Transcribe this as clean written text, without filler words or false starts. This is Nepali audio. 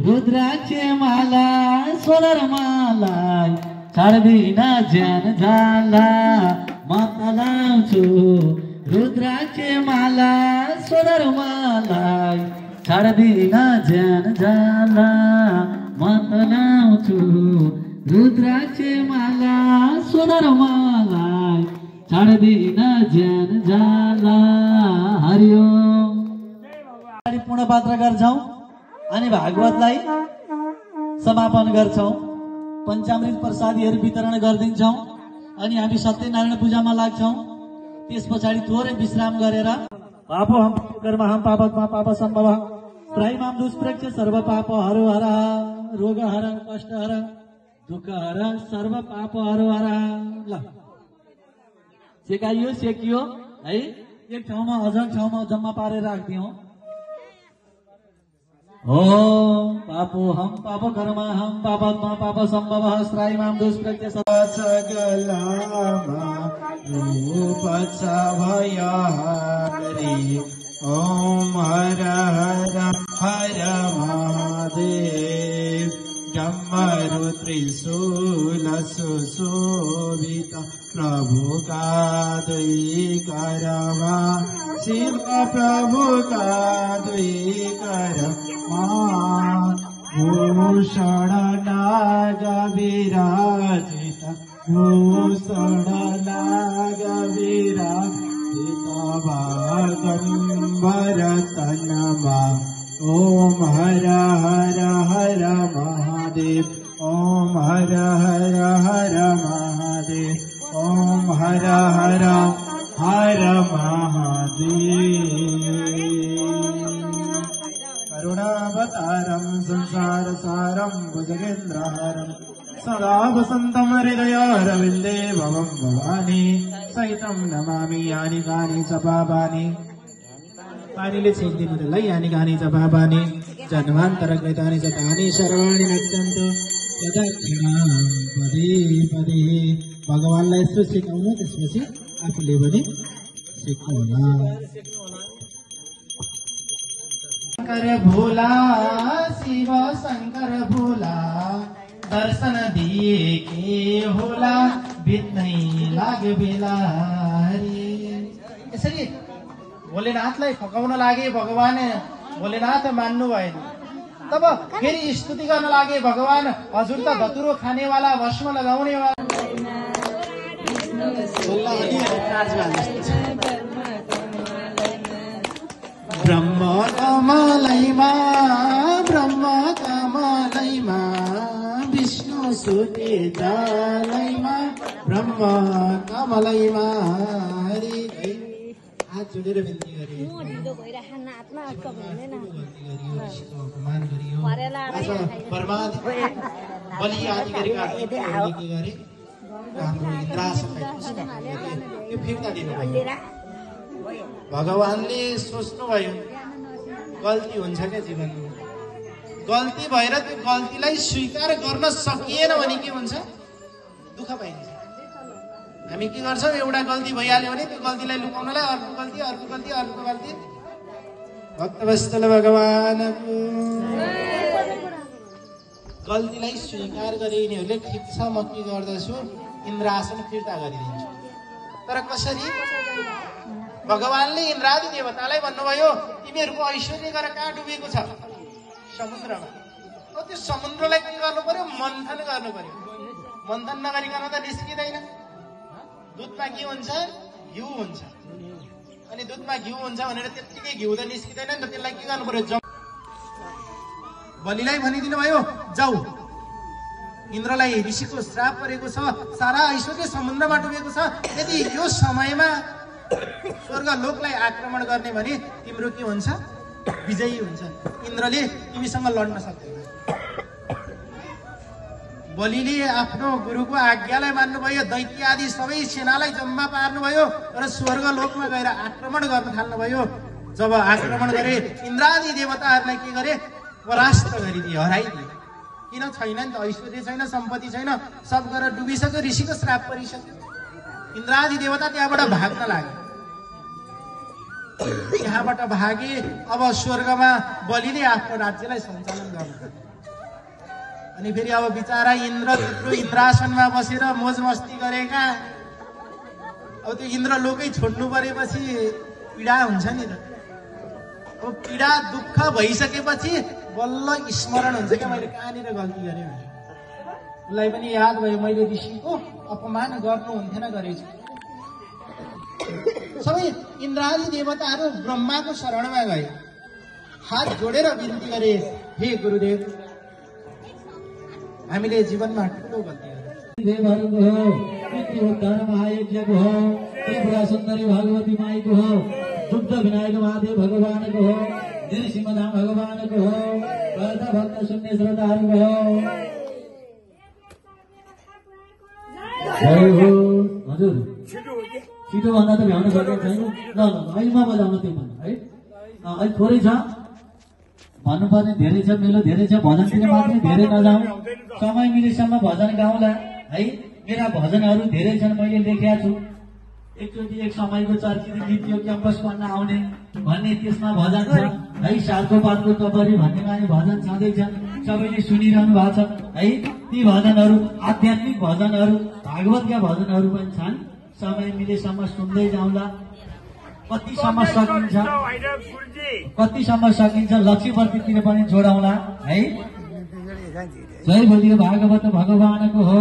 रुद्राक्षे माला सोनार माला छाड्दिन ज्यान जाला म तलाउँछु रुद्राक्षे माला सोनार माला छाड्दिन ज्यान जाला म तलाउँछु रुद्राक्षे माला सोनार माला छाड्दिन ज्यान जाला। हरिओम। पूर्ण पात्र गर्छौं अनि भागवतलाई समापन गर्छौं। पञ्चामृत प्रसादीहरू वितरण गरिदिन्छौं अनि हामी सत्यनारायण पूजामा लाग्छौं। त्यस पछाडि थोरै विश्राम गरेर पापो हम कर्म हम पापमा पाप सम्भव त्रयीमां दुष्प्रेक्ष्य सर्व पाप हरो हर रोग हर कष्ट हर दुःख हर सर्व पाप हरो हर। ल सेकाइयो सेकियो है, एक ठाउँमा अझ ठाउँमा जम्मा पारेर राख्दियौं। ओम पापो हम पाप कर्म हम पापात्मा पाप संभव त्रयीमां दुष्प्रेक्ष्य सकलामा रूप भय हरि। ओम हर हर हर महादेव। डमरु त्रिशूल सुशोभित प्रभु का दुई करवा शिव प्रभु का दुई करवा भूषण नाग विराजित भूषण नाग विराजित बागंबर तनमा। ओम हर हर हर महादेव। ओम हर हर हर महादेव। ओम हर हर हर महादेव। करुणावतारं संसार सारं भुजगेन्द्रहारं सदा वसन्तं हृदयारविन्दे भवं भवानी सहितं नमामि यानि कानि च पापानि। पानीले छेकिदिनु त्यसलाई यानि कानि च पापानि जन्मान्तरकृतानि च तानि सर्वाणि नश्यन्तु यदाक्षिणां पदे पदे। भगवानलाई यस्तो सिकाउनु त्यसपछि आफूले पनि सिक्नुहोला। शंकर भोला शिव शंकर भोला दर्शन दिए के होला बित्नै लागे बेला। यसरी भोलेनाथलाई फकाउन लागे भगवान भोलेनाथ मान्नु भएन। तब फेरि स्तुति गर्न लागे भगवान हजुर त धतुरो खानेवाला भस्म लगाउनेवाला। ब्रह्म कमलैमा ब्रह्म कमलैमा विष्णु सुते जालैमा ब्रह्म कमलैमा। हात जोडेर बिन्ती गरे बर्बाद बलि आदि गरेका के गरे हाम्रो इन्द्रासनलाई यो फिर्ता दिनु। भगवानले सोच्नु भयो गल्ती हुन्छ क्या जीवनमा। गल्ती भएर त्यो गल्तीलाई स्वीकार गर्न सकिएन भने के हुन्छ दुःख पाइन्छ। हामी के गर्छौं एउटा गल्ती भइहाल्यो भने त्यो गल्तीलाई लुकाउनलाई अर्को गल्ती अर्को गल्ती अर्को गल्ती। भक्तवत्सल भगवानको गल्तीलाई स्वीकार गरे यिनीहरूले ठिक छ म के गर्दछु इन्द्रासन फिर्ता गरिदिन्छु। तर कसरी भगवानले इन्द्रादि देवतालाई भन्नुभयो तिमीहरूको ऐश्वर्य गरेर कहाँ डुबेको छ समुद्रमा। त्यो समुद्रलाई के गर्नु पर्यो मन्थन गर्नु पर्यो। मन्थन नगरिकन त निस्किँदैन। दुधमा के हुन्छ घिउ हुन्छ अनि दुधमा घिउ हुन्छ भनेर त्यतिकै घिउ त निस्किँदैन नि त। त्यसलाई के गर्नु पर्यो बलिलाई भनिदिनु भयो जाऊ इन्द्रलाई ऋषिको श्राप परेको छ सारा ऐश्वर्य समुद्रमा डुबेको छ। यदि यो समयमा स्वर्ग लोकलाई आक्रमण गर्ने भने तिम्रो के हुन्छ विजयी हुन्छ। इन्द्रले तिमीसँग लड्न सक्दैन। बलिले आफ्नो गुरुको आज्ञालाई मान्नुभयो। दैत्य आदि सबै सेनालाई जम्मा पार्नुभयो र स्वर्ग लोकमा गएर आक्रमण गर्न थाल्नुभयो। जब आक्रमण गरे इन्द्रादि देवताहरूलाई के गरे परास्त गरिदिए हराइदिए। किन छैन नि त ऐश्वर्य छैन सम्पत्ति छैन सब गरेर डुबिसक्यो। ऋषिको श्राप परिसक्यो। इन्द्रादि देवता त्यहाँबाट भाग्न लागे। त्यहाँबाट भागे। अब स्वर्गमा बलिले आफ्नो राज्यलाई सञ्चालन गर्नु अनि फेरि अब बिचारा इन्द्र त्यत्रो इन्द्रासनमा बसेर मोज मस्ती गरेका, अब त्यो इन्द्र लोकै छोड्नु परेपछि पीडा हुन्छ नि त। अब पीडा दुःख भइसकेपछि बल्ल स्मरण हुन्छ क्या मैले कहाँनिर गल्ती गरेँ भने। उसलाई पनि याद भयो मैले ऋषिको अपमान गर्नु हुन्थेन गरेछु। सबै इन्द्रादी देवताहरू ब्रह्माको शरणमा गए, हात जोडेर विन्ती गरे, हे गुरुदेव हामीले जीवनमा ठुलो गल्ती गरे। देवहरूको हो, पितृउद्धार महायज्ञको हो, त्रिपुरा सुन्दरी भगवती माईको हो, दुग्ध विनायक महादेव भगवानको हो, नृसिंहधाम भगवानको हो, व्रत भक्त शून्य श्रद्धाहरूको हो। हजुर छिटो भन्दा त भ्याउनु सकेको छैन। ल अहिले म बजाउनु त्यो भन्नु है, अहिले थोरै छ भन्नुपर्ने, धेरै छ, मेलो धेरै छ, भजनतिर मात्रै धेरै नजाउँ, समय मिलेसम्म भजन गाउँला है। मेरा भजनहरू धेरै छन्, मैले लेखेका छु। एकचोटि एक समयको चर्चित गीत थियो क्याम्पस पढ्न आउने भन्ने, त्यसमा भजन छ है। सालको पातको टपरी भन्नेमा भजन छँदैछन्, सबैले सुनिरहनु भएको छ है। ती भजनहरू आध्यात्मिक भजनहरू, भागवतका भजनहरू पनि छन्, समय मिलेसम्म सुन्दै जाउँला। कतिसम्म सकिन्छ लक्ष्यवर्तीतिर पनि जोडाउँला है। जय बोलियो भागवत भगवानको हो।